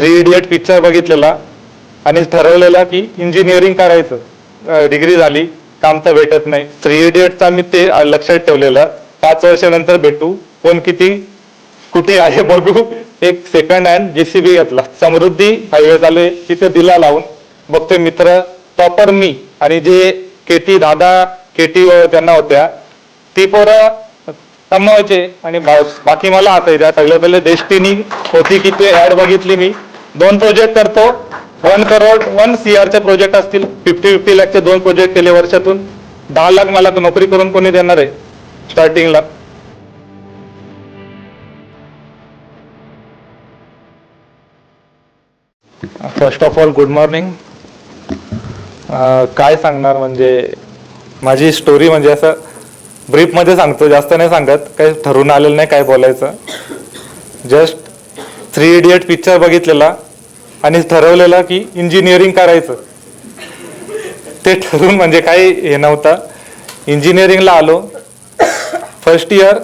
Three idiot picture बघितलेला आणि ठरवलेला की इंजिनिअरिंग करायचं। डिग्री झाली, काम तर भेटत नाही। थ्री इडियटचा मी ते लक्षात ठेवलेलं, 5 वर्षानंतर भेटू, कोण किती कुठे आहे बघू। एक सेकंड हँड जेसीबी घेतला, समृद्धी हायवे चालू आहे तिथे दिला लावून, बघतोय मित्र टॉपर मी आणि जे केटी दादा केटी त्यांना होत्या ती पोरं कमवायचे आणि बाकी मला असायच्या। सगळं पहिले डेस्टिनी होती की ते ऍड बघितली मी, 2 प्रोजेक्ट करतो, 1 करोड 1 CR चे प्रोजेक्ट असतील, 50-50 लाखचे 2 प्रोजेक्ट केले वर्षातून, 10 लाख मला नोकरी करून कोणी देणार आहे स्टार्टिंगला। First of all good morning. काय सांगणार म्हणजे माझी स्टोरी म्हणजे असं ब्रीफ मध्ये सांगतो, जास्त नाही सांगत, काही ठरवून आलेलं नाही काय बोलायचं। जस्ट थ्री इडियट पिक्चर बघितलेला आणि ठरवलेलं की इंजिनिअरिंग करायचं। ते ठरवून म्हणजे काही हे नव्हतं। इंजिनिअरिंगला आलो, फर्स्ट इयर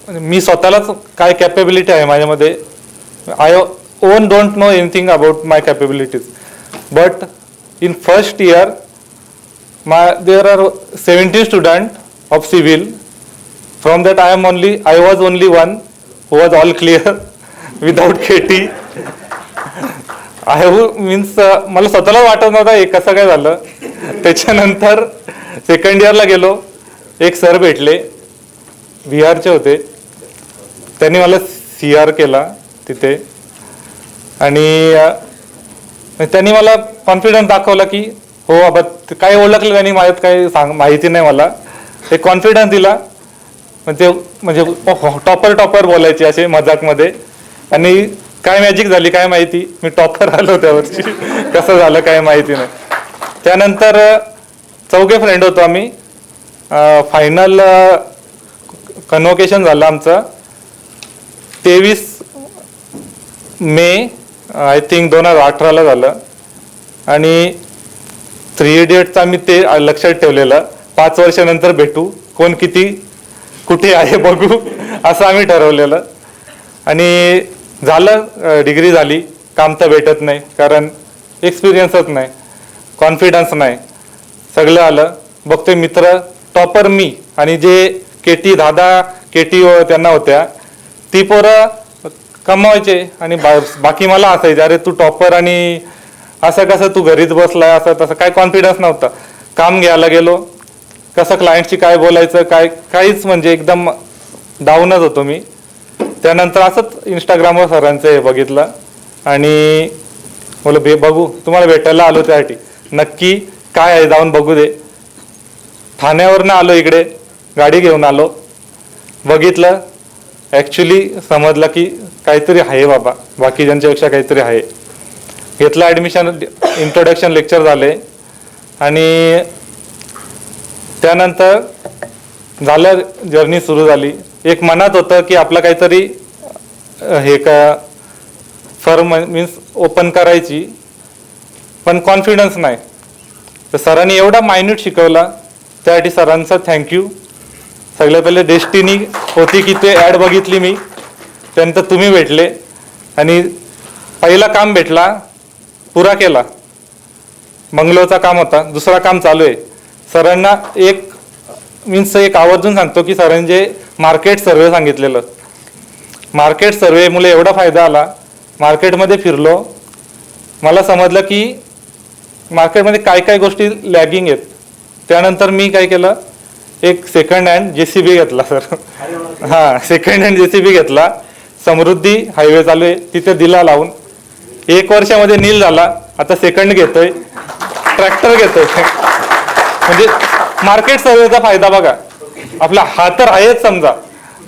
मी स्वतःलाच काय कॅपेबिलिटी आहे माझ्यामध्ये, I on don't know anything about my capabilities, but in first year there are 17 students of civil. From that I was only one who was all clear without KT. Means मला स्वतःला वाटत नव्हतं हे कसं काय झालं। त्याच्यानंतर सेकंड इयरला गेलो, एक सर भेटले, बिहारचे होते, त्यांनी मला CR केला तिथे आणि त्यांनी मला कॉन्फिडन्स दाखवला की हो बाबा, काय ओळखलं त्यांनी, माझ्यात काही माहिती नाही मला, एक कॉन्फिडन्स दिला। म्हणजे टॉपर बोलायचे असे मजाकमध्ये, आणि काय मॅजिक झाली काय माहिती, मी टॉपर आलो त्या वर्षी। कसं झालं काय माहिती नाही। त्यानंतर 4 फ्रेंड होतो आम्ही, फायनल कन्व्होकेशन झालं आमचं 23 मे आय थिंक 2018ला झालं। आणि थ्री इडियटचा मी ते लक्षात ठेवलेलं, 5 वर्षानंतर भेटू, कोण किती कुठे आहे बघू, असं आम्ही ठरवलेलं। आणि झालं, डिग्री झाली, काम तर भेटत नाही कारण एक्सपिरियन्सच नाही, कॉन्फिडन्स नाही, सगळं आलं। बघतोय मित्र टॉपर मी आणि जे केटी दादा केटी त्यांना होत्या ती पोरं कमवायचे आणि बाकी मला असायचे, अरे तू टॉपर आणि असं कसं तू घरीच बसलाय, असं तसं, काय कॉन्फिडन्स नव्हता। काम घ्यायला गेलो, कसं क्लायंटशी काय बोलायचं काहीच म्हणजे एकदम डाऊनच होतो मी। त्यानंतर असंच इंस्टाग्रामवर सरांचं हे बघितलं आणि बोल बघू, तुम्हाला भेटायला आलो त्यासाठी, नक्की काय आहे जाऊन बघू दे। ठाण्यावरनं आलो इकडे, गाडी घेऊन आलो, बघितलं, ॲक्च्युली समजलं की काहीतरी आहे बाबा, बाकीच्यांच्यापेक्षा काहीतरी आहे। घेतलं ॲडमिशन, इंट्रोडक्शन लेक्चर झाले आणि त्यानंतर झालं, जर्नी सुरू झाली। एक मनात होतं की आपलं काहीतरी हे का फर्म मीन्स ओपन करायची, पण कॉन्फिडन्स नाही। तर सरांनी एवढा मायन्यूट शिकवला, त्यासाठी सरांचा थँक्यू। सगळ्यात पहिले डेस्टिनी होती की ते ॲड बघितली मी, त्यानंतर तुम्ही भेटले आणि पहिला काम भेटला, पुरा केला। बंगलोचा काम होता, दुसरा काम चालू आहे। सरांना एक आवर्जून सांगतो की सरांनी जे मार्केट सर्वे सांगितलेलं, मार्केट सर्वेमुळे एवढा फायदा आला। मार्केटमध्ये फिरलो, मला समजलं की मार्केटमध्ये काय काय गोष्टी लॅगिंग आहेत। त्यानंतर मी काय केलं, एक सेकंड हँड जेसीबी घेतला सर, हां सेकंड हँड जेसीबी घेतला, समृद्धी हायवे चालू आहे तिथे दिला लावून, 1 वर्षामध्ये नील झाला। आता सेकंड घेतोय, ट्रॅक्टर घेतोय। म्हणजे मार्केट सर्वेचा फायदा बघा, आपला हा तर आहेच, समजा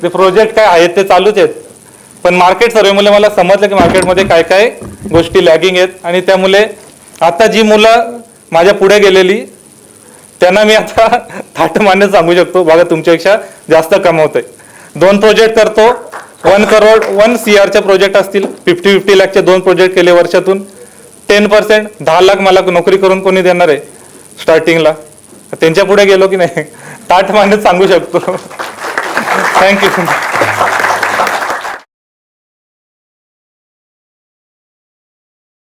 ते प्रोजेक्ट काय आहेत ते चालूच आहेत, पण मार्केट सर्वेमुळे मला समजलं की मार्केटमध्ये काय काय गोष्टी लॅगिंग आहेत। आणि त्यामुळे आता जी मुलं माझ्या पुढे गेलेली त्यांना मी आता थाटमाने सांगू शकतो, बघा तुमच्यापेक्षा जास्त कमवतोय। 2 प्रोजेक्ट करतो, 1 करोड 1 CR चे प्रोजेक्ट असतील, 50-50 लाखचे 2 प्रोजेक्ट केले वर्षातून, 10%, 10 लाख मला नोकरी करून कोणी देणार आहे स्टार्टिंगला। त्यांच्या पुढे गेलो की नाही, ताठ मानेच सांगू शकतो। थँक्यू।